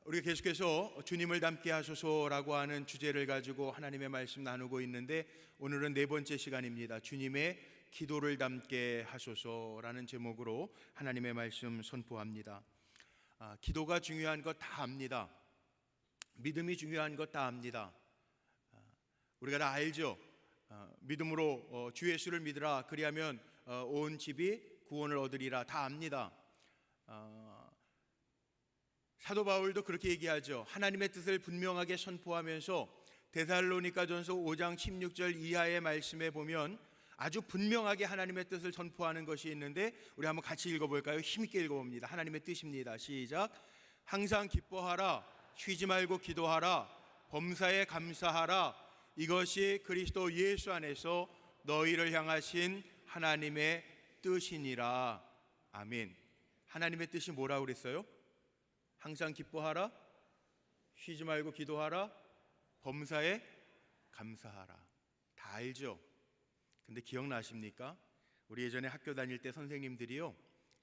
우리가 계속해서 주님을 닮게 하소서라고 하는 주제를 가지고 하나님의 말씀 나누고 있는데, 오늘은 네 번째 시간입니다. 주님의 기도를 닮게 하소서라는 제목으로 하나님의 말씀 선포합니다. 기도가 중요한 것 다 압니다. 믿음이 중요한 것 다 압니다. 우리가 다 알죠. 믿음으로 주 예수를 믿으라, 그리하면 온 집이 구원을 얻으리라, 다 압니다. 사도 바울도 그렇게 얘기하죠. 하나님의 뜻을 분명하게 선포하면서 데살로니가전서 5장 16절 이하의 말씀에 보면 아주 분명하게 하나님의 뜻을 선포하는 것이 있는데, 우리 한번 같이 읽어볼까요? 힘있게 읽어봅니다. 하나님의 뜻입니다. 시작. 항상 기뻐하라, 쉬지 말고 기도하라, 범사에 감사하라, 이것이 그리스도 예수 안에서 너희를 향하신 하나님의 뜻이니라. 아멘. 하나님의 뜻이 뭐라고 그랬어요? 항상 기뻐하라, 쉬지 말고 기도하라, 범사에 감사하라. 다 알죠? 근데 기억나십니까? 우리 예전에 학교 다닐 때 선생님들이요,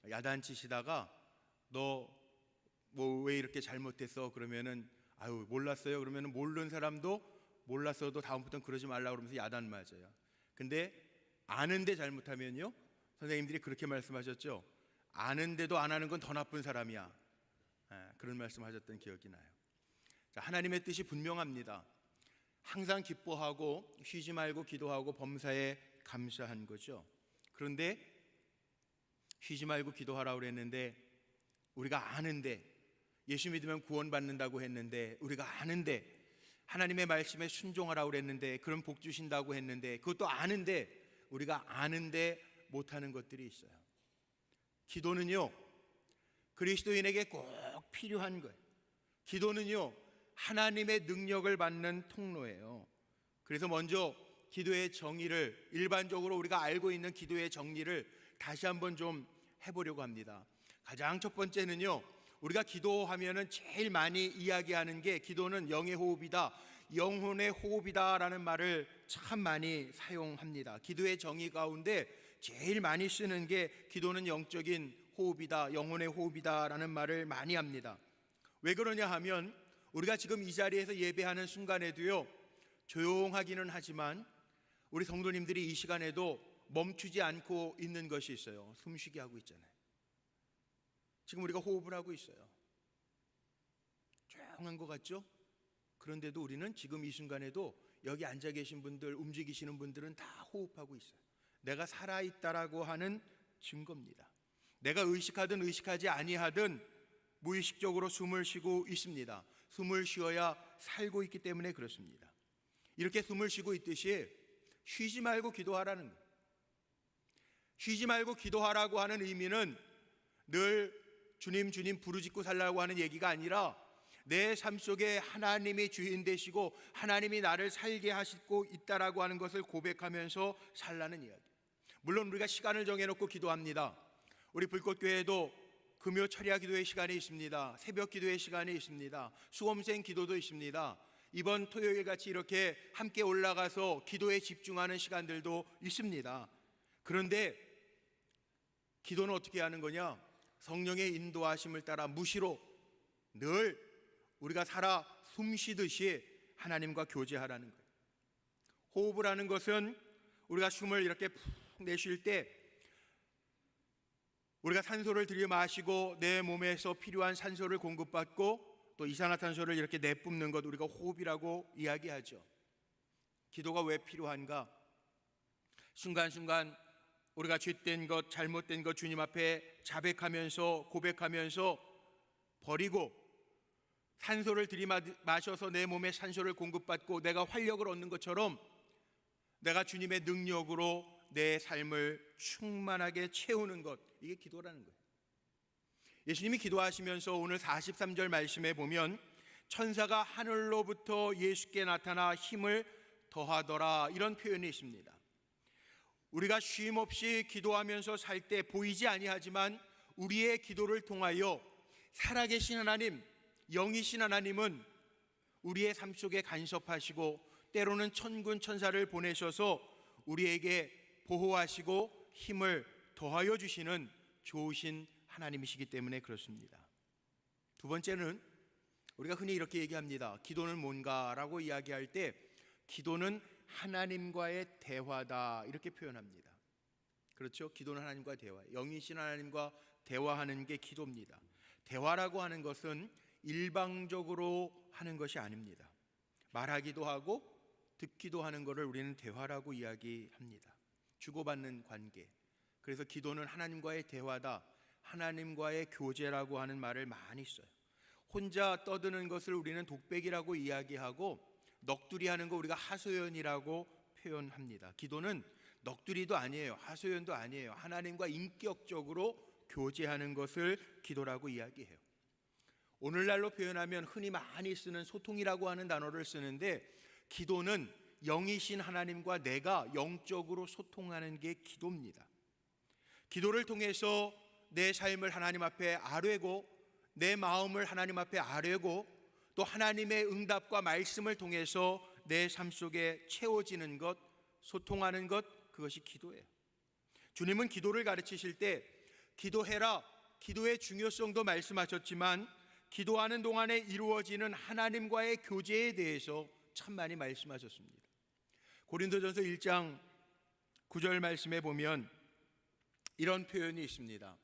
야단치시다가 너 뭐 왜 이렇게 잘못했어? 그러면은 아유 몰랐어요. 그러면은 모르는 사람도 몰랐어도 다음부터는 그러지 말라고 그러면서 야단 맞아요. 근데 아는데 잘못하면요, 선생님들이 그렇게 말씀하셨죠. 아는데도 안 하는 건 더 나쁜 사람이야. 그런 말씀하셨던 기억이 나요. 자, 하나님의 뜻이 분명합니다. 항상 기뻐하고 쉬지 말고 기도하고 범사에 감사한 거죠. 그런데 쉬지 말고 기도하라고 그랬는데, 우리가 아는데, 예수 믿으면 구원받는다고 했는데, 우리가 아는데, 하나님의 말씀에 순종하라고 그랬는데, 그럼 복 주신다고 했는데, 그것도 아는데, 우리가 아는데 못하는 것들이 있어요. 기도는요, 그리스도인에게 꼭 필요한 거예요. 기도는요, 하나님의 능력을 받는 통로예요. 그래서 먼저 기도의 정의를, 일반적으로 우리가 알고 있는 기도의 정리를 다시 한번 좀 해보려고 합니다. 가장 첫 번째는요, 우리가 기도하면은 제일 많이 이야기하는 게, 기도는 영의 호흡이다, 영혼의 호흡이다 라는 말을 참 많이 사용합니다. 기도의 정의 가운데 제일 많이 쓰는 게 기도는 영적인 호흡이다, 영혼의 호흡이다 라는 말을 많이 합니다. 왜 그러냐 하면, 우리가 지금 이 자리에서 예배하는 순간에도요, 조용하기는 하지만 우리 성도님들이 이 시간에도 멈추지 않고 있는 것이 있어요. 숨쉬게 하고 있잖아요. 지금 우리가 호흡을 하고 있어요. 조용한 것 같죠? 그런데도 우리는 지금 이 순간에도 여기 앉아 계신 분들, 움직이시는 분들은 다 호흡하고 있어요. 내가 살아있다라고 하는 증거입니다. 내가 의식하든 의식하지 아니하든 무의식적으로 숨을 쉬고 있습니다. 숨을 쉬어야 살고 있기 때문에 그렇습니다. 이렇게 숨을 쉬고 있듯이 쉬지 말고 기도하라는 거예요. 쉬지 말고 기도하라고 하는 의미는 늘 주님 주님 부르짖고 살라고 하는 얘기가 아니라, 내 삶 속에 하나님이 주인 되시고 하나님이 나를 살게 하시고 있다라고 하는 것을 고백하면서 살라는 이야기. 물론 우리가 시간을 정해놓고 기도합니다. 우리 불꽃교회에도 금요 철야 기도의 시간이 있습니다. 새벽 기도의 시간이 있습니다. 수험생 기도도 있습니다. 이번 토요일 같이 이렇게 함께 올라가서 기도에 집중하는 시간들도 있습니다. 그런데 기도는 어떻게 하는 거냐? 성령의 인도하심을 따라 무시로 늘 우리가 살아 숨쉬듯이 하나님과 교제하라는 거예요. 호흡을 하는 것은 우리가 숨을 이렇게 푹 내쉴 때 우리가 산소를 들이마시고 내 몸에서 필요한 산소를 공급받고 또 이산화탄소를 이렇게 내뿜는 것, 우리가 호흡이라고 이야기하죠. 기도가 왜 필요한가? 순간순간 우리가 죄된 것, 잘못된 것 주님 앞에 자백하면서 고백하면서 버리고, 산소를 들이마셔서 내 몸에 산소를 공급받고 내가 활력을 얻는 것처럼 내가 주님의 능력으로 내 삶을 충만하게 채우는 것, 이게 기도라는 거예요. 예수님이 기도하시면서 오늘 43절 말씀에 보면, 천사가 하늘로부터 예수께 나타나 힘을 더하더라, 이런 표현이 있습니다. 우리가 쉼 없이 기도하면서 살 때 보이지 아니하지만 우리의 기도를 통하여 살아계신 하나님, 영이신 하나님은 우리의 삶 속에 간섭하시고 때로는 천군 천사를 보내셔서 우리에게 보호하시고 힘을 더하여 주시는 좋으신 하나님이시기 때문에 그렇습니다. 두 번째는 우리가 흔히 이렇게 얘기합니다. 기도는 뭔가라고 이야기할 때 기도는 하나님과의 대화다 이렇게 표현합니다. 그렇죠? 기도는 하나님과 대화, 영이신 하나님과 대화하는 게 기도입니다. 대화라고 하는 것은 일방적으로 하는 것이 아닙니다. 말하기도 하고 듣기도 하는 것을 우리는 대화라고 이야기합니다. 주고받는 관계. 그래서 기도는 하나님과의 대화다, 하나님과의 교제라고 하는 말을 많이 써요. 혼자 떠드는 것을 우리는 독백이라고 이야기하고 넋두리 하는 거 우리가 하소연이라고 표현합니다. 기도는 넋두리도 아니에요, 하소연도 아니에요. 하나님과 인격적으로 교제하는 것을 기도라고 이야기해요. 오늘날로 표현하면 흔히 많이 쓰는 소통이라고 하는 단어를 쓰는데, 기도는 영이신 하나님과 내가 영적으로 소통하는 게 기도입니다. 기도를 통해서 내 삶을 하나님 앞에 아뢰고 내 마음을 하나님 앞에 아뢰고 또 하나님의 응답과 말씀을 통해서 내 삶 속에 채워지는 것, 소통하는 것, 그것이 기도예요. 주님은 기도를 가르치실 때 기도해라, 기도의 중요성도 말씀하셨지만 기도하는 동안에 이루어지는 하나님과의 교제에 대해서 참 많이 말씀하셨습니다. 고린도전서 1장 9절 말씀에 보면 이런 표현이 있습니다.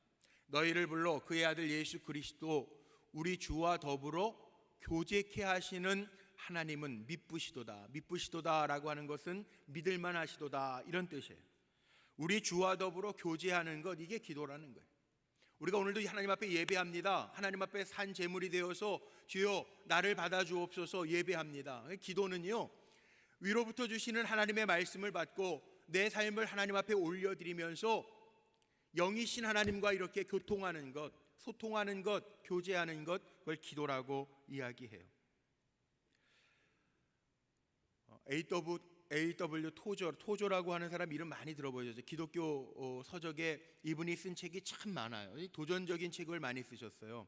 너희를 불러 그의 아들 예수 그리스도 우리 주와 더불어 교제케 하시는 하나님은 미쁘시도다. 미쁘시도다라고 하는 것은 믿을만 하시도다, 이런 뜻이에요. 우리 주와 더불어 교제하는 것, 이게 기도라는 거예요. 우리가 오늘도 하나님 앞에 예배합니다. 하나님 앞에 산 제물이 되어서 주여 나를 받아주옵소서 예배합니다. 기도는요, 위로부터 주시는 하나님의 말씀을 받고 내 삶을 하나님 앞에 올려드리면서 영이신 하나님과 이렇게 교통하는 것, 소통하는 것, 교제하는 것, 그걸 기도라고 이야기해요. A.W. 토저라고 하는 사람 이름 많이 들어보셨죠? 기독교 서적에 이분이 쓴 책이 참 많아요. 도전적인 책을 많이 쓰셨어요.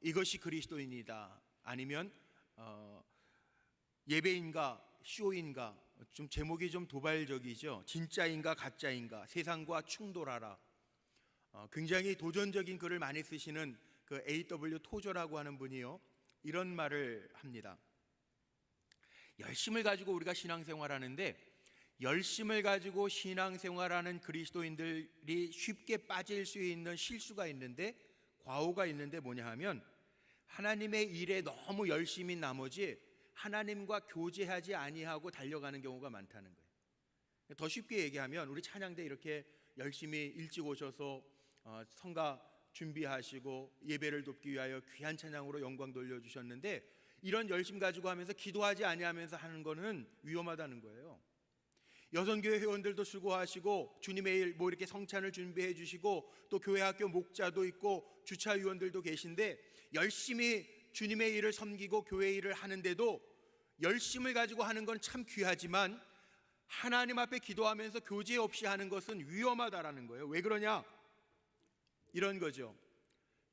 이것이 그리스도인이다, 아니면 예배인가 쇼인가, 좀 제목이 좀 도발적이죠. 진짜인가 가짜인가, 세상과 충돌하라. 굉장히 도전적인 글을 많이 쓰시는 그 A.W. 토저라고 하는 분이요, 이런 말을 합니다. 열심을 가지고 우리가 신앙생활하는데, 열심을 가지고 신앙생활하는 그리스도인들이 쉽게 빠질 수 있는 실수가 있는데, 과오가 있는데 뭐냐 하면 하나님의 일에 너무 열심인 나머지 하나님과 교제하지 아니하고 달려가는 경우가 많다는 거예요. 더 쉽게 얘기하면 우리 찬양대 이렇게 열심히 일찍 오셔서 성가 준비하시고 예배를 돕기 위하여 귀한 찬양으로 영광 돌려주셨는데, 이런 열심 가지고 하면서 기도하지 아니하면서 하는 거는 위험하다는 거예요. 여성교회 회원들도 수고하시고 주님의 일 뭐 이렇게 성찬을 준비해 주시고 또 교회 학교 목자도 있고 주차위원들도 계신데, 열심히 주님의 일을 섬기고 교회 일을 하는데도 열심을 가지고 하는 건 참 귀하지만 하나님 앞에 기도하면서 교제 없이 하는 것은 위험하다라는 거예요. 왜 그러냐? 이런 거죠.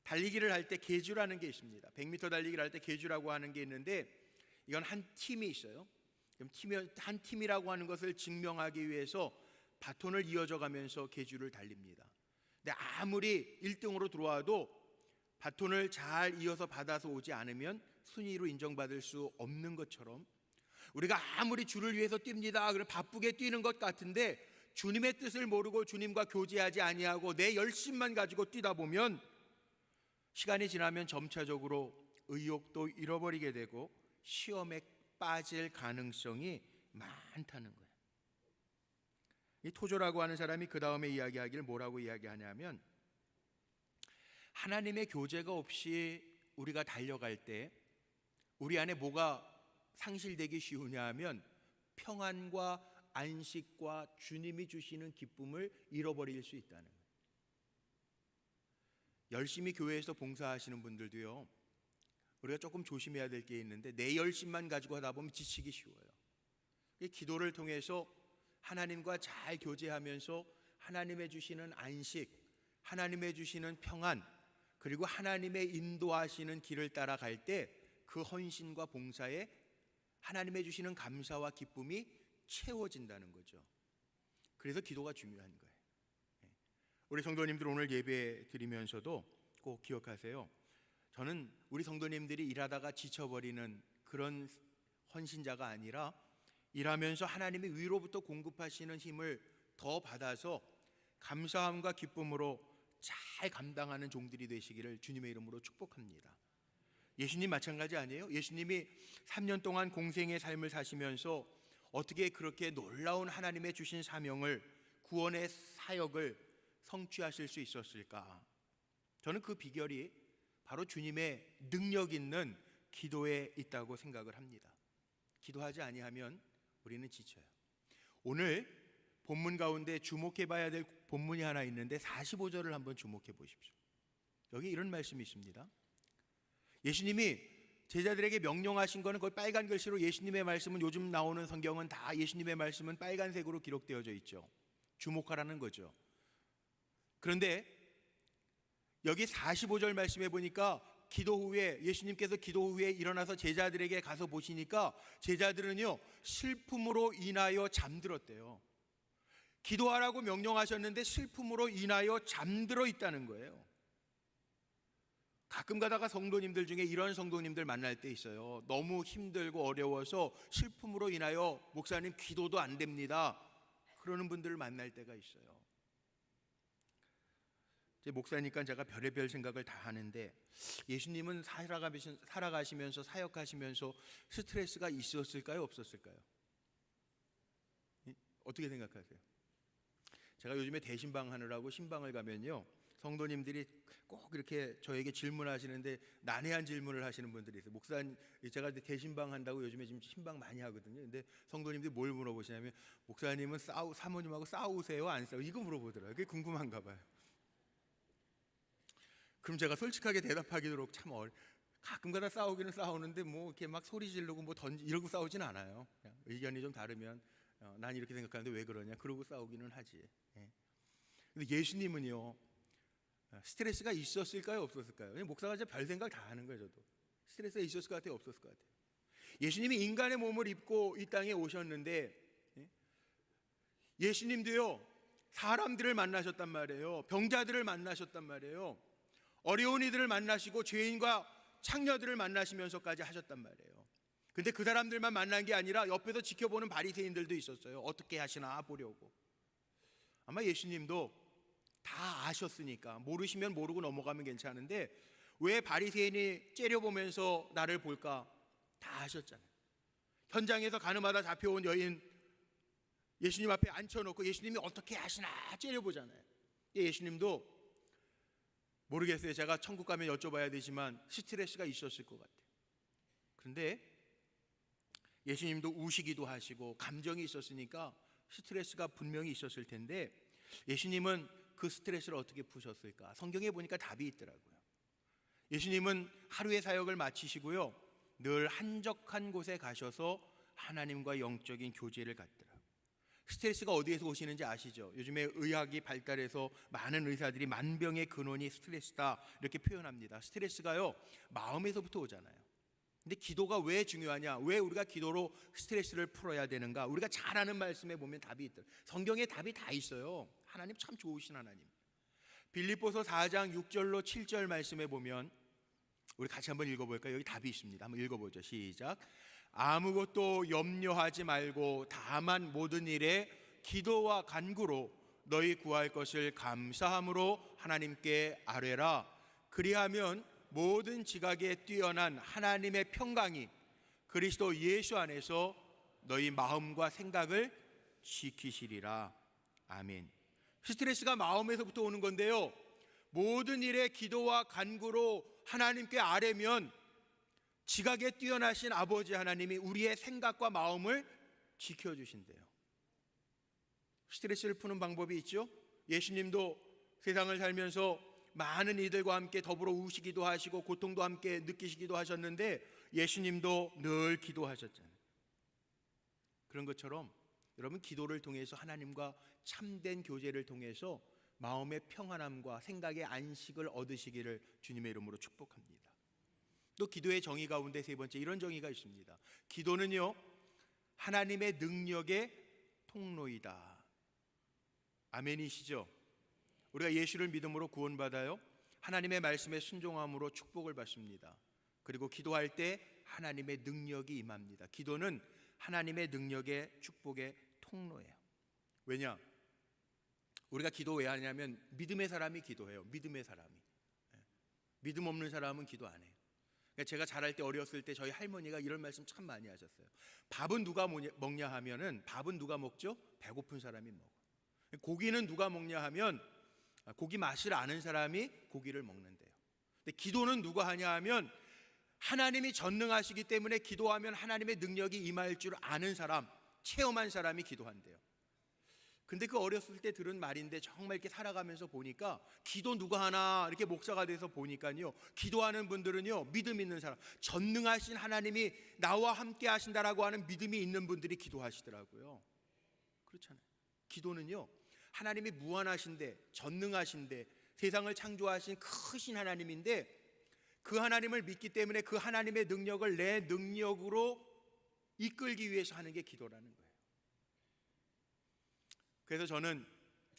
달리기를 할 때 계주라는 게 있습니다. 100m 달리기를 할 때 계주라고 하는 게 있는데, 이건 한 팀이 있어요. 한 팀이라고 하는 것을 증명하기 위해서 바톤을 이어져 가면서 계주를 달립니다. 근데 아무리 1등으로 들어와도 바톤을 잘 이어서 받아서 오지 않으면 순위로 인정받을 수 없는 것처럼, 우리가 아무리 주를 위해서 뜁니다, 그럼 바쁘게 뛰는 것 같은데 주님의 뜻을 모르고 주님과 교제하지 아니하고 내 열심만 가지고 뛰다 보면 시간이 지나면 점차적으로 의욕도 잃어버리게 되고 시험에 빠질 가능성이 많다는 거예요. 이 토조라고 하는 사람이 그 다음에 이야기하기를 뭐라고 이야기하냐면, 하나님의 교제가 없이 우리가 달려갈 때 우리 안에 뭐가 상실되기 쉬우냐 하면 평안과 안식과 주님이 주시는 기쁨을 잃어버릴 수 있다는 거예요. 열심히 교회에서 봉사하시는 분들도요, 우리가 조금 조심해야 될 게 있는데 내 열심만 가지고 하다 보면 지치기 쉬워요. 기도를 통해서 하나님과 잘 교제하면서 하나님의 주시는 안식, 하나님의 주시는 평안, 그리고 하나님의 인도하시는 길을 따라갈 때 그 헌신과 봉사에 하나님의 주시는 감사와 기쁨이 채워진다는 거죠. 그래서 기도가 중요한 거예요. 우리 성도님들 오늘 예배 드리면서도 꼭 기억하세요. 저는 우리 성도님들이 일하다가 지쳐버리는 그런 헌신자가 아니라 일하면서 하나님이 위로부터 공급하시는 힘을 더 받아서 감사함과 기쁨으로 잘 감당하는 종들이 되시기를 주님의 이름으로 축복합니다. 예수님 마찬가지 아니에요? 예수님이 3년 동안 공생의 삶을 사시면서 어떻게 그렇게 놀라운 하나님의 주신 사명을, 구원의 사역을 성취하실 수 있었을까? 저는 그 비결이 바로 주님의 능력 있는 기도에 있다고 생각을 합니다. 기도하지 아니하면 우리는 지쳐요. 오늘 본문 가운데 주목해 봐야 될 본문이 하나 있는데 45절을 한번 주목해 보십시오. 여기 이런 말씀이 있습니다. 예수님이 제자들에게 명령하신 거는 거의 빨간 글씨로, 예수님의 말씀은, 요즘 나오는 성경은 다 예수님의 말씀은 빨간색으로 기록되어져 있죠. 주목하라는 거죠. 그런데 여기 45절 말씀해 보니까 기도 후에, 예수님께서 기도 후에 일어나서 제자들에게 가서 보시니까 제자들은요 슬픔으로 인하여 잠들었대요. 기도하라고 명령하셨는데 슬픔으로 인하여 잠들어 있다는 거예요. 가끔 가다가 성도님들 중에 이런 성도님들 만날 때 있어요. 너무 힘들고 어려워서 슬픔으로 인하여 목사님 기도도 안 됩니다, 그러는 분들을 만날 때가 있어요. 제 목사니까 제가 별의별 생각을 다 하는데, 예수님은 살아가시면서 사역하시면서 스트레스가 있었을까요, 없었을까요? 어떻게 생각하세요? 제가 요즘에 대신방 하느라고 신방을 가면요, 성도님들이 꼭 이렇게 저에게 질문하시는데 난해한 질문을 하시는 분들이 있어요. 목사님, 제가 대신방 한다고 요즘에 지금 신방 많이 하거든요. 근데 성도님들이 뭘 물어보시냐면, 목사님은 사모님하고 싸우세요, 안 싸우세요? 이거 물어보더라고요. 그게 궁금한가 봐요. 그럼 제가 솔직하게 대답하기도 참 가끔가다 싸우기는 싸우는데 뭐 이렇게 막 소리 지르고 뭐 이러고 싸우진 않아요. 그냥 의견이 좀 다르면 난 이렇게 생각하는데 왜 그러냐, 그러고 싸우기는 하지. 근데 예수님은요 스트레스가 있었을까요, 없었을까요? 목사가 이제 별 생각 다 하는 거예요. 저도 스트레스가 있었을 것 같아요, 없었을 것 같아요? 예수님이 인간의 몸을 입고 이 땅에 오셨는데 예수님도요 사람들을 만나셨단 말이에요. 병자들을 만나셨단 말이에요. 어려운 이들을 만나시고 죄인과 창녀들을 만나시면서까지 하셨단 말이에요. 근데 그 사람들만 만난 게 아니라 옆에서 지켜보는 바리새인들도 있었어요. 어떻게 하시나 보려고. 아마 예수님도 다 아셨으니까, 모르시면 모르고 넘어가면 괜찮은데 왜 바리새인이 째려보면서 나를 볼까, 다 아셨잖아요. 현장에서 가늠하다 잡혀온 여인 예수님 앞에 앉혀놓고 예수님이 어떻게 하시나 째려보잖아요. 예수님도 모르겠어요. 제가 천국 가면 여쭤봐야 되지만 스트레스가 있었을 것 같아요. 그런데 예수님도 우시기도 하시고 감정이 있었으니까 스트레스가 분명히 있었을 텐데, 예수님은 그 스트레스를 어떻게 푸셨을까? 성경에 보니까 답이 있더라고요. 예수님은 하루의 사역을 마치시고요 늘 한적한 곳에 가셔서 하나님과 영적인 교제를 갖더라고요. 스트레스가 어디에서 오시는지 아시죠? 요즘에 의학이 발달해서 많은 의사들이 만병의 근원이 스트레스다 이렇게 표현합니다. 스트레스가요 마음에서부터 오잖아요. 근데 기도가 왜 중요하냐, 왜 우리가 기도로 스트레스를 풀어야 되는가? 우리가 잘 아는 말씀에 보면 답이 있더라고요. 성경에 답이 다 있어요. 하나님 참 좋으신 하나님. 빌립보서 4장 6절로 7절 말씀에 보면, 우리 같이 한번 읽어볼까요? 여기 답이 있습니다. 한번 읽어보죠. 시작. 아무것도 염려하지 말고 다만 모든 일에 기도와 간구로 너희 구할 것을 감사함으로 하나님께 아뢰라. 그리하면 모든 지각에 뛰어난 하나님의 평강이 그리스도 예수 안에서 너희 마음과 생각을 지키시리라. 아멘. 스트레스가 마음에서부터 오는 건데요, 모든 일에 기도와 간구로 하나님께 아뢰면 지각에 뛰어나신 아버지 하나님이 우리의 생각과 마음을 지켜주신대요. 스트레스를 푸는 방법이 있죠. 예수님도 세상을 살면서 많은 이들과 함께 더불어 우시기도 하시고 고통도 함께 느끼시기도 하셨는데 예수님도 늘 기도하셨잖아요. 그런 것처럼 여러분, 기도를 통해서 하나님과 참된 교제를 통해서 마음의 평안함과 생각의 안식을 얻으시기를 주님의 이름으로 축복합니다. 또 기도의 정의 가운데 세 번째, 이런 정의가 있습니다. 기도는요 하나님의 능력의 통로이다. 아멘이시죠? 우리가 예수를 믿음으로 구원받아요. 하나님의 말씀에 순종함으로 축복을 받습니다. 그리고 기도할 때 하나님의 능력이 임합니다. 기도는 하나님의 능력의 축복의 통로예요. 왜냐? 우리가 기도 왜 하냐면 믿음의 사람이 기도해요. 믿음의 사람이. 믿음 없는 사람은 기도 안 해요. 그러니까 제가 자랄 때, 어렸을 때 저희 할머니가 이런 말씀 참 많이 하셨어요. 밥은 누가 먹냐 하면은, 밥은 누가 먹죠? 배고픈 사람이 먹어. 고기는 누가 먹냐 하면 고기 맛을 아는 사람이 고기를 먹는데요. 근데 기도는 누가 하냐 하면 하나님이 전능하시기 때문에 기도하면 하나님의 능력이 임할 줄 아는 사람, 체험한 사람이 기도한대요. 근데 그 어렸을 때 들은 말인데 정말 이렇게 살아가면서 보니까 기도 누가 하나 이렇게 목사가 돼서 보니까요, 기도하는 분들은요, 믿음 있는 사람, 전능하신 하나님이 나와 함께 하신다라고 하는 믿음이 있는 분들이 기도하시더라고요. 그렇잖아요. 기도는요, 하나님이 무한하신데, 전능하신데, 세상을 창조하신 크신 하나님인데 그 하나님을 믿기 때문에 그 하나님의 능력을 내 능력으로 이끌기 위해서 하는 게 기도라는 거예요. 그래서 저는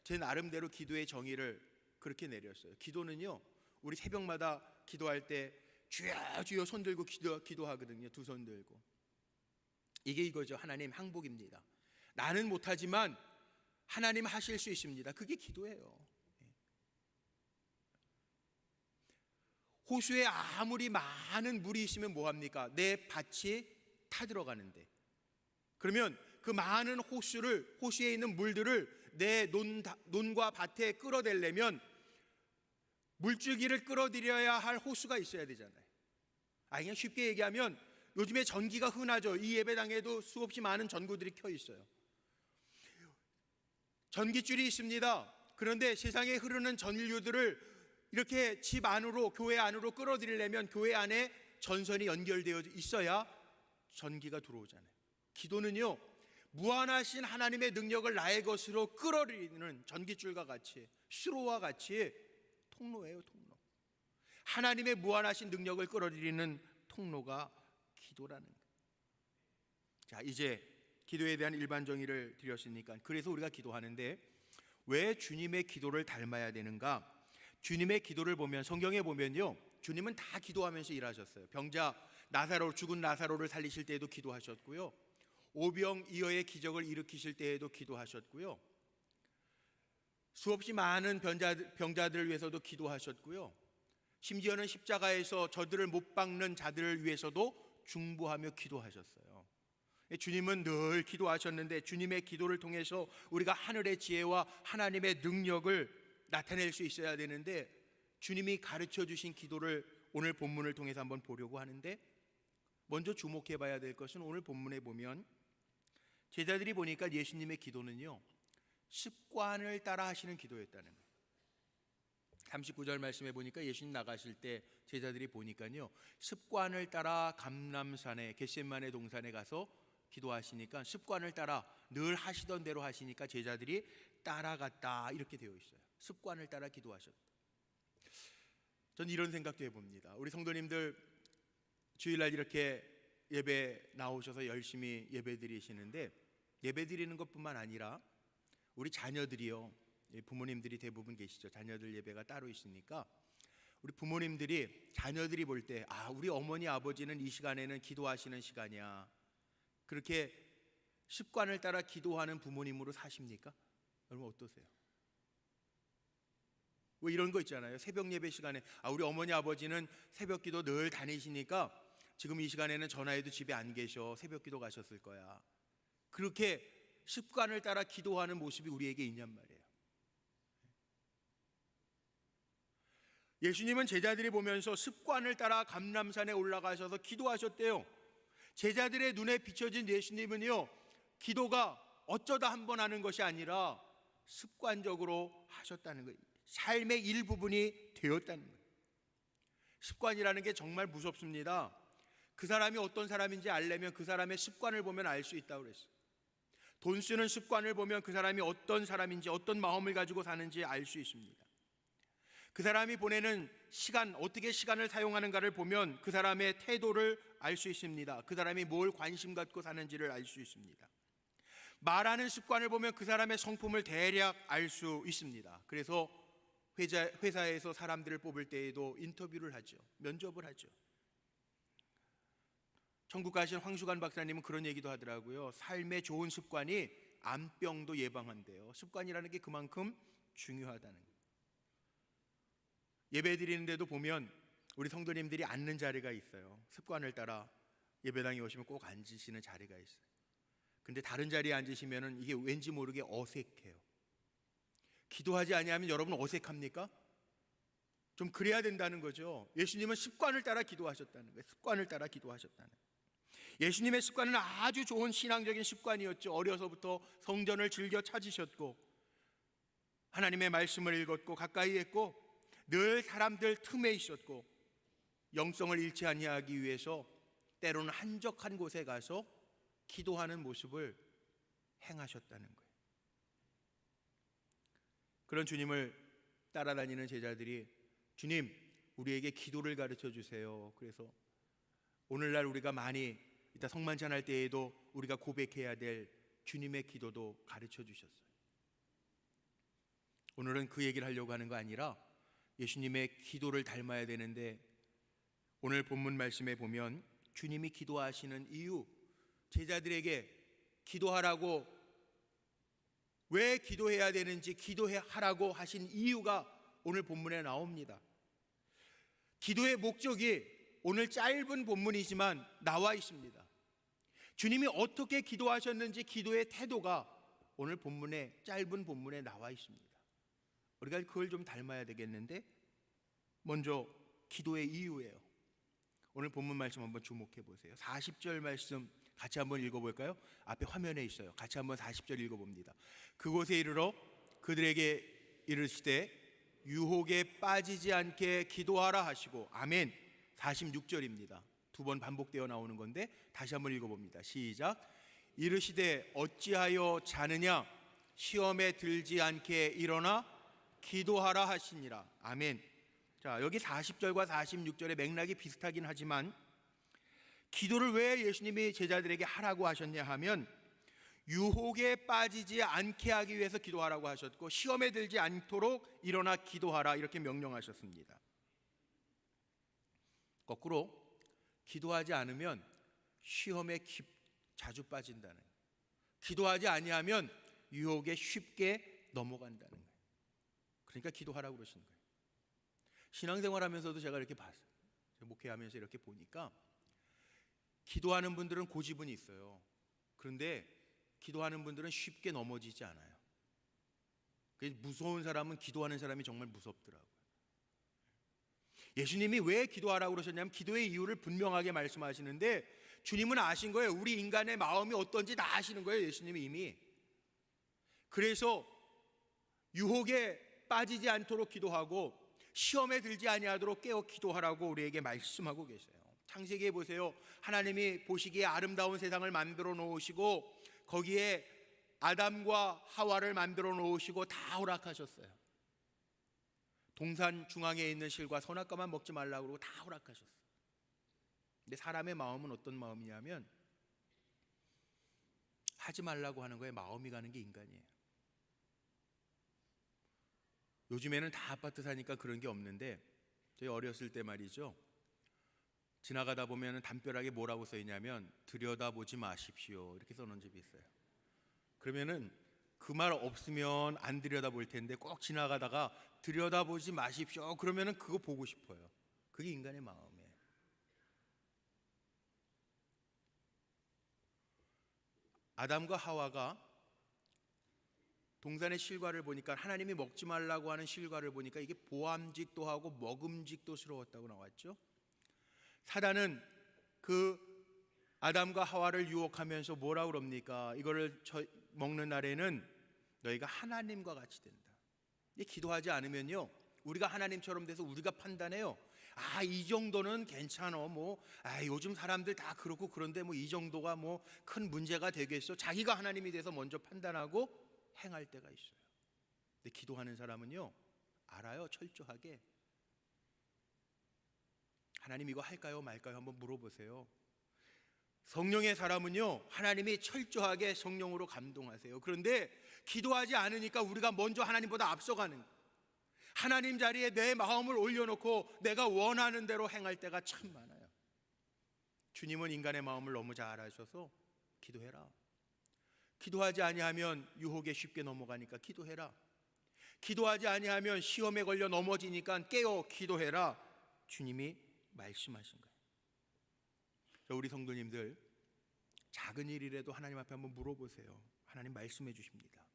제 나름대로 기도의 정의를 그렇게 내렸어요. 기도는요, 우리 새벽마다 기도할 때 주여 주여 손 들고 기도하거든요. 두 손 들고. 이게 이거죠. 하나님 항복입니다. 나는 못하지만 하나님 하실 수 있습니다. 그게 기도예요. 호수에 아무리 많은 물이 있으면 뭐합니까? 내 밭이 타들어가는데, 그러면 그 많은 호수에 있는 물들을 내 논과 밭에 끌어들려면 물줄기를 끌어들여야 할 호수가 있어야 되잖아요. 그냥 쉽게 얘기하면 요즘에 전기가 흔하죠. 이 예배당에도 수없이 많은 전구들이 켜 있어요. 전기줄이 있습니다. 그런데 세상에 흐르는 전류들을 이렇게 집 안으로, 교회 안으로 끌어들이려면 교회 안에 전선이 연결되어 있어야 전기가 들어오잖아요. 기도는요, 무한하신 하나님의 능력을 나의 것으로 끌어들이는 전기줄과 같이, 수로와 같이 통로예요. 통로. 하나님의 무한하신 능력을 끌어들이는 통로가 기도라는 거예요. 자, 이제 기도에 대한 일반 정의를 드렸으니까, 그래서 우리가 기도하는데 왜 주님의 기도를 닮아야 되는가? 주님의 기도를 보면, 성경에 보면요, 주님은 다 기도하면서 일하셨어요. 병자 나사로, 죽은 나사로를 살리실 때에도 기도하셨고요, 오병이어의 기적을 일으키실 때에도 기도하셨고요, 수없이 많은 병자들을 위해서도 기도하셨고요, 심지어는 십자가에서 저들을 못 박는 자들을 위해서도 중보하며 기도하셨어요. 주님은 늘 기도하셨는데, 주님의 기도를 통해서 우리가 하늘의 지혜와 하나님의 능력을 나타낼 수 있어야 되는데, 주님이 가르쳐 주신 기도를 오늘 본문을 통해서 한번 보려고 하는데, 먼저 주목해 봐야 될 것은 오늘 본문에 보면 제자들이 보니까 예수님의 기도는요, 습관을 따라 하시는 기도였다는 거예요. 39절 말씀에 보니까 예수님 나가실 때 제자들이 보니까요, 습관을 따라 감람산에, 겟세마네 동산에 가서 기도하시니까, 습관을 따라 늘 하시던 대로 하시니까 제자들이 따라갔다, 이렇게 되어 있어요. 습관을 따라 기도하셨다. 전 이런 생각도 해봅니다. 우리 성도님들 주일날 이렇게 예배 나오셔서 열심히 예배 드리시는데, 예배 드리는 것뿐만 아니라 우리 자녀들이요, 부모님들이 대부분 계시죠. 자녀들 예배가 따로 있으니까 우리 부모님들이, 자녀들이 볼 때, 우리 어머니 아버지는 이 시간에는 기도하시는 시간이야, 그렇게 습관을 따라 기도하는 부모님으로 사십니까? 여러분 어떠세요? 왜 이런 거 있잖아요. 새벽 예배 시간에 우리 어머니 아버지는 새벽 기도 늘 다니시니까 지금 이 시간에는 전화해도 집에 안 계셔, 새벽 기도 가셨을 거야. 그렇게 습관을 따라 기도하는 모습이 우리에게 있냔 말이에요. 예수님은 제자들이 보면서 습관을 따라 감람산에 올라가셔서 기도하셨대요. 제자들의 눈에 비춰진 예수님은요, 기도가 어쩌다 한 번 하는 것이 아니라 습관적으로 하셨다는 거예요. 삶의 일부분이 되었다는 거예요. 습관이라는 게 정말 무섭습니다. 그 사람이 어떤 사람인지 알려면 그 사람의 습관을 보면 알 수 있다고 그랬어요. 돈 쓰는 습관을 보면 그 사람이 어떤 사람인지, 어떤 마음을 가지고 사는지 알 수 있습니다. 그 사람이 보내는 시간, 어떻게 시간을 사용하는가를 보면 그 사람의 태도를 알 수 있습니다. 그 사람이 뭘 관심 갖고 사는지를 알 수 있습니다. 말하는 습관을 보면 그 사람의 성품을 대략 알 수 있습니다. 그래서 회사에서 사람들을 뽑을 때에도 인터뷰를 하죠. 면접을 하죠. 천국 가신 황수관 박사님은 그런 얘기도 하더라고요. 삶의 좋은 습관이 암병도 예방한대요. 습관이라는 게 그만큼 중요하다는 거예요. 예배 드리는데도 보면 우리 성도님들이 앉는 자리가 있어요. 습관을 따라 예배당에 오시면 꼭 앉으시는 자리가 있어요. 근데 다른 자리에 앉으시면 이게 왠지 모르게 어색해요. 기도하지 아니하면 여러분 어색합니까? 좀 그래야 된다는 거죠. 예수님은 습관을 따라 기도하셨다는 거예요. 습관을 따라 기도하셨다는 거예요. 예수님의 습관은 아주 좋은 신앙적인 습관이었죠. 어려서부터 성전을 즐겨 찾으셨고 하나님의 말씀을 읽었고 가까이 했고 늘 사람들 틈에 있었고 영성을 잃지 아니하기 위해서 때로는 한적한 곳에 가서 기도하는 모습을 행하셨다는 거예요. 그런 주님을 따라다니는 제자들이 주님, 우리에게 기도를 가르쳐 주세요. 그래서 오늘날 우리가 많이 이따 성만찬할 때에도 우리가 고백해야 될 주님의 기도도 가르쳐 주셨어요. 오늘은 그 얘기를 하려고 하는 거 아니라 예수님의 기도를 닮아야 되는데 오늘 본문 말씀에 보면 주님이 기도하시는 이유, 제자들에게 기도하라고 왜 기도해야 되는지 기도하라고 하신 이유가 오늘 본문에 나옵니다. 기도의 목적이 오늘 짧은 본문이지만 나와 있습니다. 주님이 어떻게 기도하셨는지 기도의 태도가 오늘 본문에 짧은 본문에 나와 있습니다. 우리가 그걸 좀 닮아야 되겠는데 먼저 기도의 이유예요. 오늘 본문 말씀 한번 주목해 보세요. 40절 말씀 같이 한번 읽어볼까요? 앞에 화면에 있어요. 같이 한번 40절 읽어봅니다. 그곳에 이르러 그들에게 이르시되 유혹에 빠지지 않게 기도하라 하시고 아멘. 46절입니다. 두 번 반복되어 나오는 건데 다시 한번 읽어봅니다. 시작. 이르시되 어찌하여 자느냐 시험에 들지 않게 일어나 기도하라 하시니라. 아멘. 자, 여기 40절과 46절의 맥락이 비슷하긴 하지만 기도를 왜 예수님이 제자들에게 하라고 하셨냐 하면 유혹에 빠지지 않게 하기 위해서 기도하라고 하셨고 시험에 들지 않도록 일어나 기도하라 이렇게 명령하셨습니다. 거꾸로 기도하지 않으면 시험에 자주 빠진다는 거예요. 기도하지 아니하면 유혹에 쉽게 넘어간다는 거예요. 그러니까 기도하라고 그러시는 거예요. 신앙생활하면서도 제가 이렇게 봤어요. 목회하면서 이렇게 보니까 기도하는 분들은 고집은 있어요. 그런데 기도하는 분들은 쉽게 넘어지지 않아요. 무서운 사람은 기도하는 사람이 정말 무섭더라고요. 예수님이 왜 기도하라고 그러셨냐면 기도의 이유를 분명하게 말씀하시는데 주님은 아신 거예요. 우리 인간의 마음이 어떤지 다 아시는 거예요. 예수님이 이미. 그래서 유혹에 빠지지 않도록 기도하고 시험에 들지 아니하도록 깨어 기도하라고 우리에게 말씀하고 계세요. 창세기에 보세요. 하나님이 보시기에 아름다운 세상을 만들어 놓으시고 거기에 아담과 하와를 만들어 놓으시고 다 허락하셨어요. 동산 중앙에 있는 실과 선악과만 먹지 말라고 그러고 다 허락하셨어요. 근데 사람의 마음은 어떤 마음이냐면 하지 말라고 하는 거에 마음이 가는 게 인간이에요. 요즘에는 다 아파트 사니까 그런 게 없는데 저희 어렸을 때 말이죠. 지나가다 보면 담벼락에 뭐라고 써 있냐면 들여다보지 마십시오 이렇게 써놓은 집이 있어요. 그러면은 그 말 없으면 안 들여다볼 텐데 꼭 지나가다가 들여다보지 마십시오 그러면은 그거 보고 싶어요. 그게 인간의 마음이에요. 아담과 하와가 동산의 실과를 보니까 하나님이 먹지 말라고 하는 실과를 보니까 이게 보암직도 하고 먹음직도스러웠다고 나왔죠. 사단은 그 아담과 하와를 유혹하면서 뭐라고 그럽니까? 이거를 먹는 날에는 너희가 하나님과 같이 된다. 기도하지 않으면요 우리가 하나님처럼 돼서 우리가 판단해요. 이 정도는 괜찮아. 요즘 사람들 다 그렇고 그런데 이 정도가 큰 문제가 되겠어. 자기가 하나님이 돼서 먼저 판단하고 행할 때가 있어요. 근데 기도하는 사람은요 알아요. 철저하게 하나님 이거 할까요 말까요 한번 물어보세요. 성령의 사람은요 하나님이 철저하게 성령으로 감동하세요. 그런데 기도하지 않으니까 우리가 먼저 하나님보다 앞서가는 거예요. 하나님 자리에 내 마음을 올려놓고 내가 원하는 대로 행할 때가 참 많아요. 주님은 인간의 마음을 너무 잘 아셔서 기도해라. 기도하지 아니하면 유혹에 쉽게 넘어가니까 기도해라. 기도하지 아니하면 시험에 걸려 넘어지니까 깨어 기도해라. 주님이 말씀하신 거예요. 우리 성도님들, 작은 일이라도 하나님 앞에 한번 물어보세요. 하나님 말씀해 주십니다.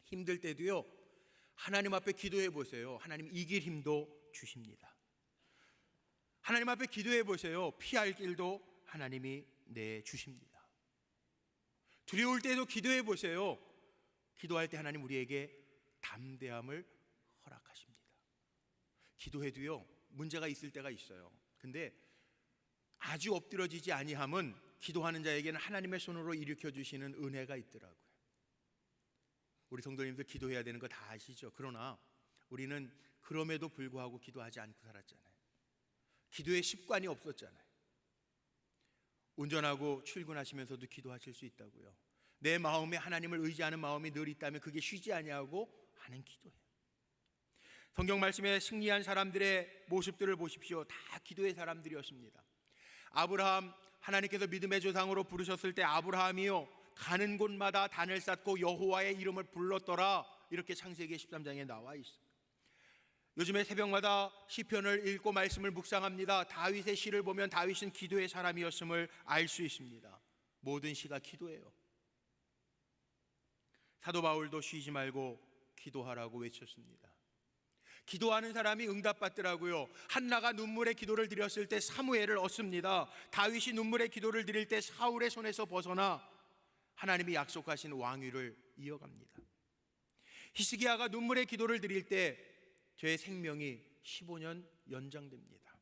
힘들 때도요, 하나님 앞에 기도해 보세요. 하나님 이길 힘도 주십니다. 하나님 앞에 기도해 보세요. 피할 길도 하나님이 내주십니다. 두려울 때도 기도해 보세요. 기도할 때 하나님 우리에게 담대함을 허락하십니다. 기도해도요, 문제가 있을 때가 있어요. 근데 아주 엎드러지지 아니함은 기도하는 자에게는 하나님의 손으로 일으켜 주시는 은혜가 있더라고요. 우리 성도님들 기도해야 되는 거 다 아시죠? 그러나 우리는 그럼에도 불구하고 기도하지 않고 살았잖아요. 기도의 습관이 없었잖아요. 운전하고 출근하시면서도 기도하실 수 있다고요. 내 마음에 하나님을 의지하는 마음이 늘 있다면 그게 쉬지 아니하고 하는 기도예요. 성경 말씀에 승리한 사람들의 모습들을 보십시오. 다 기도의 사람들이었습니다. 아브라함, 하나님께서 믿음의 조상으로 부르셨을 때 아브라함이요, 가는 곳마다 단을 쌓고 여호와의 이름을 불렀더라. 이렇게 창세기 13장에 나와 있어요. 요즘에 새벽마다 시편을 읽고 말씀을 묵상합니다. 다윗의 시를 보면 다윗은 기도의 사람이었음을 알 수 있습니다. 모든 시가 기도예요. 사도 바울도 쉬지 말고 기도하라고 외쳤습니다. 기도하는 사람이 응답받더라고요. 한나가 눈물의 기도를 드렸을 때 사무엘을 얻습니다. 다윗이 눈물의 기도를 드릴 때 사울의 손에서 벗어나 하나님이 약속하신 왕위를 이어갑니다. 히스기야가 눈물의 기도를 드릴 때 저의 생명이 15년 연장됩니다.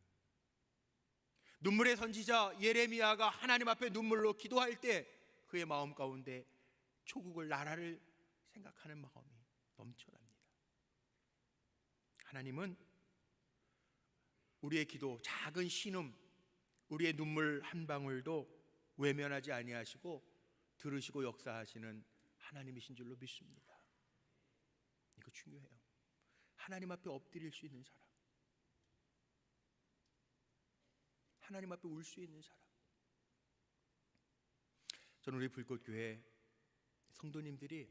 눈물의 선지자 예레미야가 하나님 앞에 눈물로 기도할 때 그의 마음 가운데 조국을, 나라를 생각하는 마음이 넘쳐납니다. 하나님은 우리의 기도, 작은 신음, 우리의 눈물 한 방울도 외면하지 아니하시고 들으시고 역사하시는 하나님이신 줄로 믿습니다. 이거 중요해요. 하나님 앞에 엎드릴 수 있는 사람, 하나님 앞에 울 수 있는 사람. 저는 우리 불꽃교회 성도님들이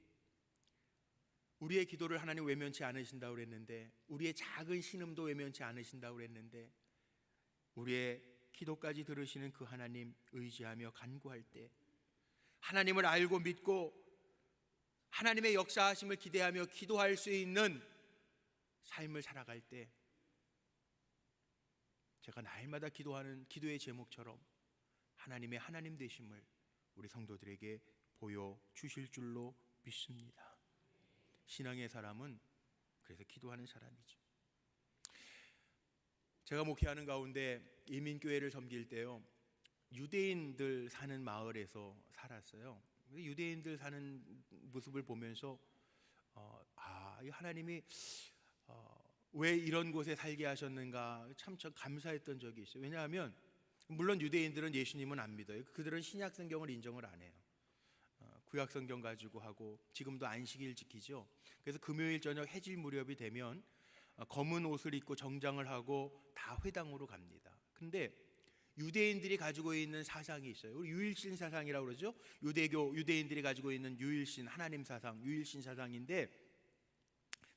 우리의 기도를 하나님 외면치 않으신다고 그랬는데, 우리의 작은 신음도 외면치 않으신다고 그랬는데, 우리의 기도까지 들으시는 그 하나님 의지하며 간구할 때, 하나님을 알고 믿고 하나님의 역사하심을 기대하며 기도할 수 있는 삶을 살아갈 때, 제가 날마다 기도하는 기도의 제목처럼 하나님의 하나님 되심을 우리 성도들에게 보여주실 줄로 믿습니다. 신앙의 사람은 그래서 기도하는 사람이죠. 제가 목회하는 가운데 이민교회를 섬길 때요, 유대인들 사는 마을에서 살았어요. 유대인들 사는 모습을 보면서 하나님이 왜 이런 곳에 살게 하셨는가 참 감사했던 적이 있어요. 왜냐하면 물론 유대인들은 예수님은 안 믿어요. 그들은 신약 성경을 인정을 안 해요. 구약 성경 가지고 하고 지금도 안식일 지키죠. 그래서 금요일 저녁 해질 무렵이 되면 검은 옷을 입고 정장을 하고 다 회당으로 갑니다. 근데 유대인들이 가지고 있는 사상이 있어요. 우리 유일신 사상이라고 그러죠. 유대인들이 가지고 있는 유일신 하나님 사상, 유일신 사상인데,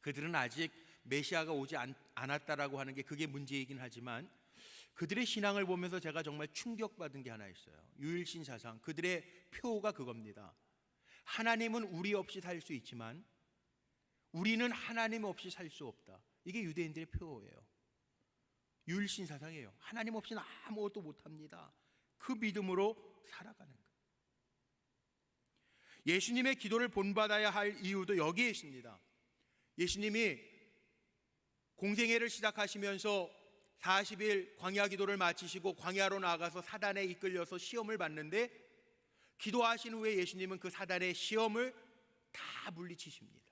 그들은 아직 메시아가 오지 않았다라고 하는 게 그게 문제이긴 하지만, 그들의 신앙을 보면서 제가 정말 충격받은 게 하나 있어요. 유일신 사상, 그들의 표가 그겁니다. 하나님은 우리 없이 살 수 있지만 우리는 하나님 없이 살 수 없다. 이게 유대인들의 표예요. 유일신 사상이에요. 하나님 없이는 아무것도 못합니다. 그 믿음으로 살아가는 것. 예수님의 기도를 본받아야 할 이유도 여기에 있습니다. 예수님이 공생애를 시작하시면서 40일 광야 기도를 마치시고 광야로 나가서 사단에 이끌려서 시험을 받는데, 기도하신 후에 예수님은 그 사단의 시험을 다 물리치십니다.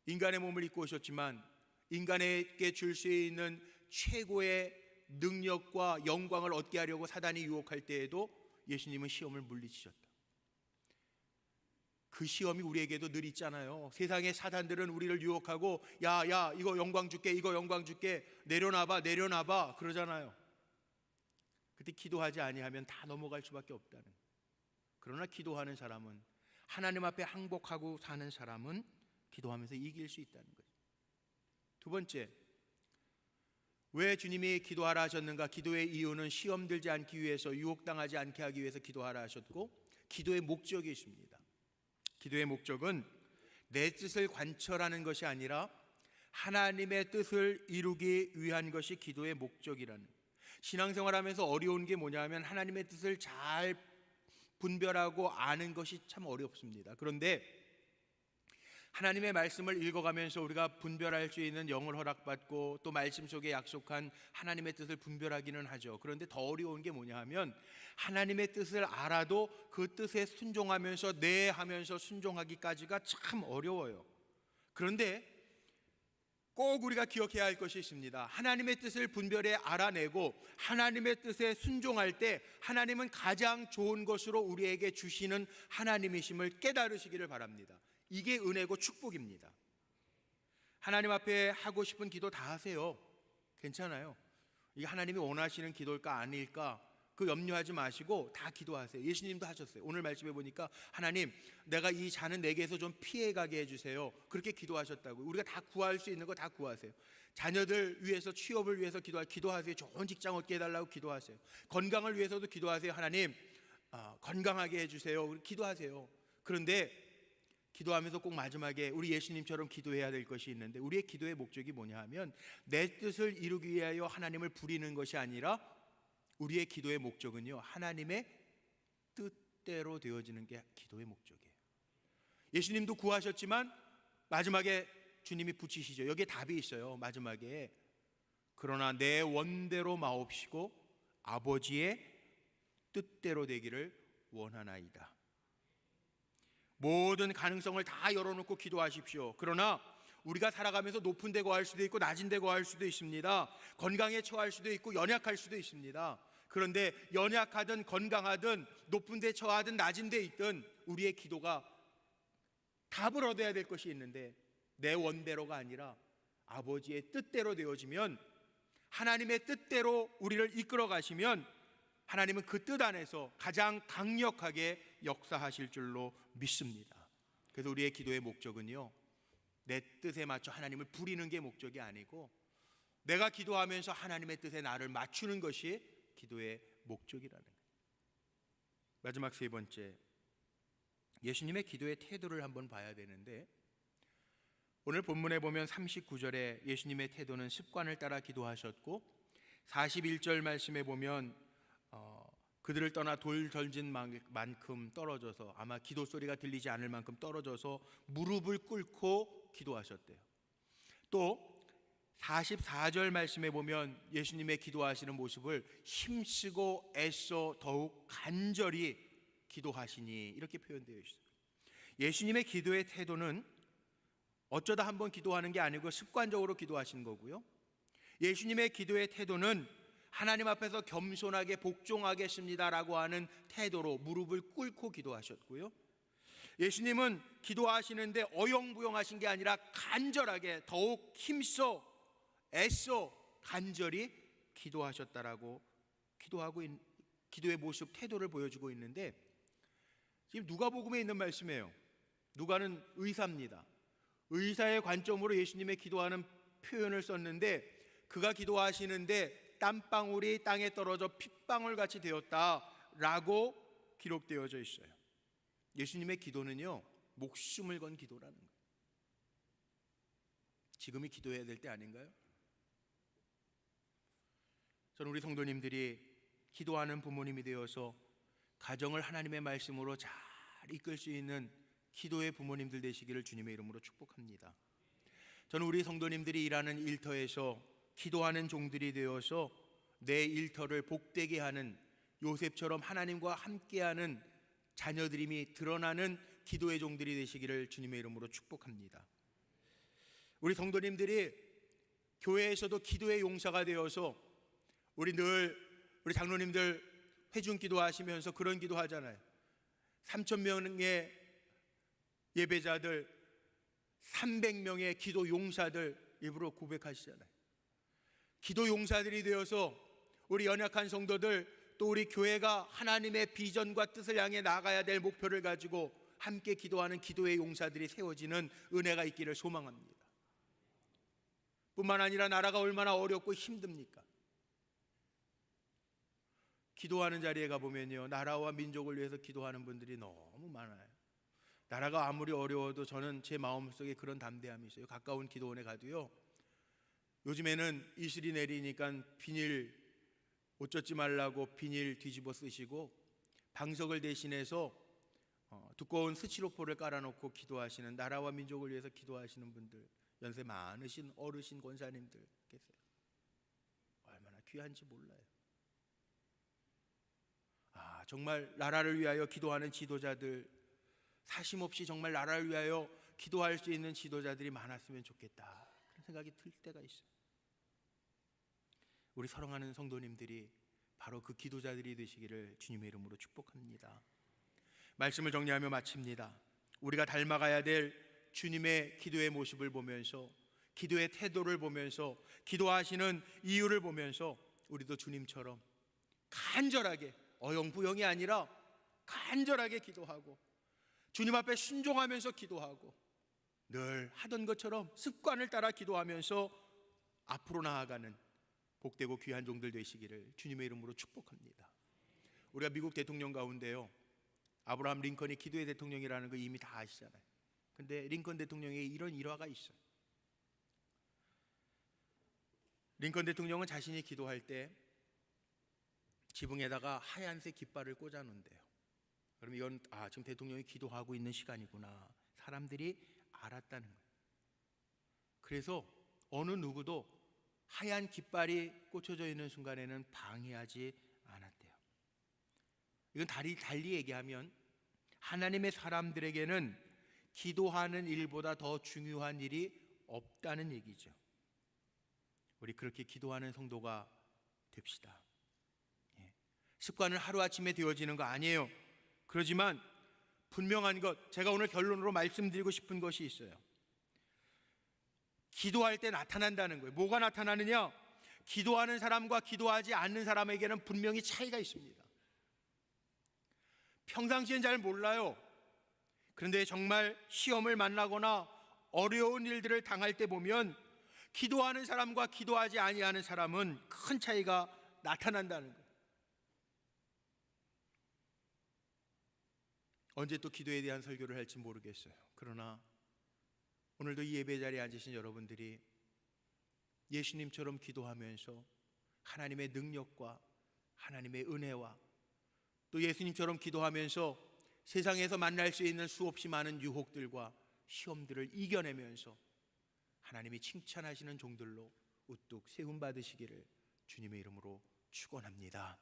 인간의 몸을 입고 오셨지만 인간에게 줄 수 있는 최고의 능력과 영광을 얻게 하려고 사단이 유혹할 때에도 예수님은 시험을 물리치셨다. 그 시험이 우리에게도 늘 있잖아요. 세상의 사단들은 우리를 유혹하고 야 이거 영광 줄게, 이거 영광 줄게, 내려놔봐 그러잖아요. 그때 기도하지 아니하면 다 넘어갈 수밖에 없다는. 그러나 기도하는 사람은, 하나님 앞에 항복하고 사는 사람은 기도하면서 이길 수 있다는 거죠. 두 번째, 왜 주님이 기도하라 하셨는가? 기도의 이유는 시험 들지 않기 위해서, 유혹당하지 않게 하기 위해서 기도하라 하셨고, 기도의 목적이 있습니다. 기도의 목적은 내 뜻을 관철하는 것이 아니라 하나님의 뜻을 이루기 위한 것이 기도의 목적이라는. 신앙생활하면서 어려운 게 뭐냐면 하나님의 뜻을 잘 분별하고 아는 것이 참 어렵습니다. 그런데 하나님의 말씀을 읽어가면서 우리가 분별할 수 있는 영을 허락받고 또 말씀 속에 약속한 하나님의 뜻을 분별하기는 하죠. 그런데 더 어려운 게 뭐냐 하면 하나님의 뜻을 알아도 그 뜻에 순종하면서 네 하면서 순종하기까지가 참 어려워요. 그런데 꼭 우리가 기억해야 할 것이 있습니다. 하나님의 뜻을 분별해 알아내고 하나님의 뜻에 순종할 때 하나님은 가장 좋은 것으로 우리에게 주시는 하나님이심을 깨달으시기를 바랍니다. 이게 은혜고 축복입니다. 하나님 앞에 하고 싶은 기도 다 하세요. 괜찮아요. 이게 하나님이 원하시는 기도일까 아닐까 그 염려하지 마시고 다 기도하세요. 예수님도 하셨어요. 오늘 말씀해 보니까 하나님, 내가 이 자는 내게서 좀 피해가게 해주세요. 그렇게 기도하셨다고. 우리가 다 구할 수 있는 거 다 구하세요. 자녀들 위해서, 취업을 위해서 기도하세요. 좋은 직장 얻게 해달라고 기도하세요. 건강을 위해서도 기도하세요. 하나님, 건강하게 해주세요. 기도하세요. 그런데 기도하면서 꼭 마지막에 우리 예수님처럼 기도해야 될 것이 있는데, 우리의 기도의 목적이 뭐냐 하면 내 뜻을 이루기 위하여 하나님을 부리는 것이 아니라 우리의 기도의 목적은요, 하나님의 뜻대로 되어지는 게 기도의 목적이에요. 예수님도 구하셨지만 마지막에 주님이 붙이시죠. 여기에 답이 있어요. 마지막에 그러나 내 원대로 마옵시고 아버지의 뜻대로 되기를 원하나이다. 모든 가능성을 다 열어놓고 기도하십시오. 그러나 우리가 살아가면서 높은 데 거할 수도 있고 낮은 데 거할 수도 있습니다. 건강에 처할 수도 있고 연약할 수도 있습니다. 그런데 연약하든 건강하든 높은 데 처하든 낮은 데 있든 우리의 기도가 답을 얻어야 될 것이 있는데, 내 원대로가 아니라 아버지의 뜻대로 되어지면, 하나님의 뜻대로 우리를 이끌어 가시면 하나님은 그 뜻 안에서 가장 강력하게 역사하실 줄로 믿습니다. 그래서 우리의 기도의 목적은요, 내 뜻에 맞춰 하나님을 부리는 게 목적이 아니고 내가 기도하면서 하나님의 뜻에 나를 맞추는 것이 기도의 목적이라는 거예요. 마지막 세 번째, 예수님의 기도의 태도를 한번 봐야 되는데, 오늘 본문에 보면 39절에 예수님의 태도는 습관을 따라 기도하셨고, 41절 말씀에 보면 그들을 떠나 돌 던진 만큼 떨어져서, 아마 기도 소리가 들리지 않을 만큼 떨어져서 무릎을 꿇고 기도하셨대요. 또 44절 말씀에 보면 예수님의 기도하시는 모습을 힘쓰고 애써 더욱 간절히 기도하시니 이렇게 표현되어 있어요. 예수님의 기도의 태도는 어쩌다 한번 기도하는 게 아니고 습관적으로 기도하신 거고요. 예수님의 기도의 태도는 하나님 앞에서 겸손하게 복종하겠습니다라고 하는 태도로 무릎을 꿇고 기도하셨고요. 예수님은 기도하시는데 어영부영하신 게 아니라 간절하게 더욱 힘써 애써 간절히 기도하셨다라고 기도의 모습, 태도를 보여주고 있는데, 지금 누가복음에 있는 말씀이에요. 누가는 의사입니다. 의사의 관점으로 예수님의 기도하는 표현을 썼는데, 그가 기도하시는데 땀방울이 땅에 떨어져 핏방울같이 되었다라고 기록되어져 있어요. 예수님의 기도는요, 목숨을 건 기도라는 거예요. 지금이 기도해야 될 때 아닌가요? 저는 우리 성도님들이 기도하는 부모님이 되어서 가정을 하나님의 말씀으로 잘 이끌 수 있는 기도의 부모님들 되시기를 주님의 이름으로 축복합니다. 저는 우리 성도님들이 일하는 일터에서 기도하는 종들이 되어서 내 일터를 복되게 하는, 요셉처럼 하나님과 함께하는 자녀들임이 드러나는 기도의 종들이 되시기를 주님의 이름으로 축복합니다. 우리 성도님들이 교회에서도 기도의 용사가 되어서 우리 장로님들 회중 기도하시면서 그런 기도하잖아요. 3,000명의 예배자들 300명의 기도 용사들 입으로 고백하시잖아요. 기도 용사들이 되어서 우리 연약한 성도들, 또 우리 교회가 하나님의 비전과 뜻을 향해 나가야 될 목표를 가지고 함께 기도하는 기도의 용사들이 세워지는 은혜가 있기를 소망합니다. 뿐만 아니라 나라가 얼마나 어렵고 힘듭니까? 기도하는 자리에 가보면요, 나라와 민족을 위해서 기도하는 분들이 너무 많아요. 나라가 아무리 어려워도 저는 제 마음속에 그런 담대함이 있어요. 가까운 기도원에 가도요, 요즘에는 이슬이 내리니까 비닐, 옷 젖지 말라고 비닐 뒤집어 쓰시고 방석을 대신해서 두꺼운 스티로폼을 깔아놓고 기도하시는, 나라와 민족을 위해서 기도하시는 분들, 연세 많으신 어르신 권사님들 계세요. 얼마나 귀한지 몰라요. 정말 나라를 위하여 기도하는 지도자들, 사심없이 정말 나라를 위하여 기도할 수 있는 지도자들이 많았으면 좋겠다, 그런 생각이 들 때가 있어요. 우리 사랑하는 성도님들이 바로 그 기도자들이 되시기를 주님의 이름으로 축복합니다. 말씀을 정리하며 마칩니다. 우리가 닮아가야 될 주님의 기도의 모습을 보면서, 기도의 태도를 보면서, 기도하시는 이유를 보면서 우리도 주님처럼 간절하게, 어영부영이 아니라 간절하게 기도하고 주님 앞에 순종하면서 기도하고 늘 하던 것처럼 습관을 따라 기도하면서 앞으로 나아가는 복되고 귀한 종들 되시기를 주님의 이름으로 축복합니다. 우리가 미국 대통령 가운데요, 아브라함 링컨이 기도의 대통령이라는 거 이미 다 아시잖아요. 근데 링컨 대통령에게 이런 일화가 있어요. 링컨 대통령은 자신이 기도할 때 지붕에다가 하얀색 깃발을 꽂아 놓는데요. 그럼 이건 지금 대통령이 기도하고 있는 시간이구나, 사람들이 알았다는 거예요. 그래서 어느 누구도 하얀 깃발이 꽂혀져 있는 순간에는 방해하지 않았대요. 이건 달리 얘기하면 하나님의 사람들에게는 기도하는 일보다 더 중요한 일이 없다는 얘기죠. 우리 그렇게 기도하는 성도가 됩시다. 습관은 하루아침에 되어지는 거 아니에요. 그렇지만 분명한 것, 제가 오늘 결론으로 말씀드리고 싶은 것이 있어요. 기도할 때 나타난다는 거예요. 뭐가 나타나느냐? 기도하는 사람과 기도하지 않는 사람에게는 분명히 차이가 있습니다. 평상시엔 잘 몰라요. 그런데 정말 시험을 만나거나 어려운 일들을 당할 때 보면 기도하는 사람과 기도하지 아니하는 사람은 큰 차이가 나타난다는 거예요. 언제 또 기도에 대한 설교를 할지 모르겠어요. 그러나 오늘도 이 예배 자리에 앉으신 여러분들이 예수님처럼 기도하면서 하나님의 능력과 하나님의 은혜와 또 예수님처럼 기도하면서 세상에서 만날 수 있는 수없이 많은 유혹들과 시험들을 이겨내면서 하나님이 칭찬하시는 종들로 우뚝 세움받으시기를 주님의 이름으로 축원합니다.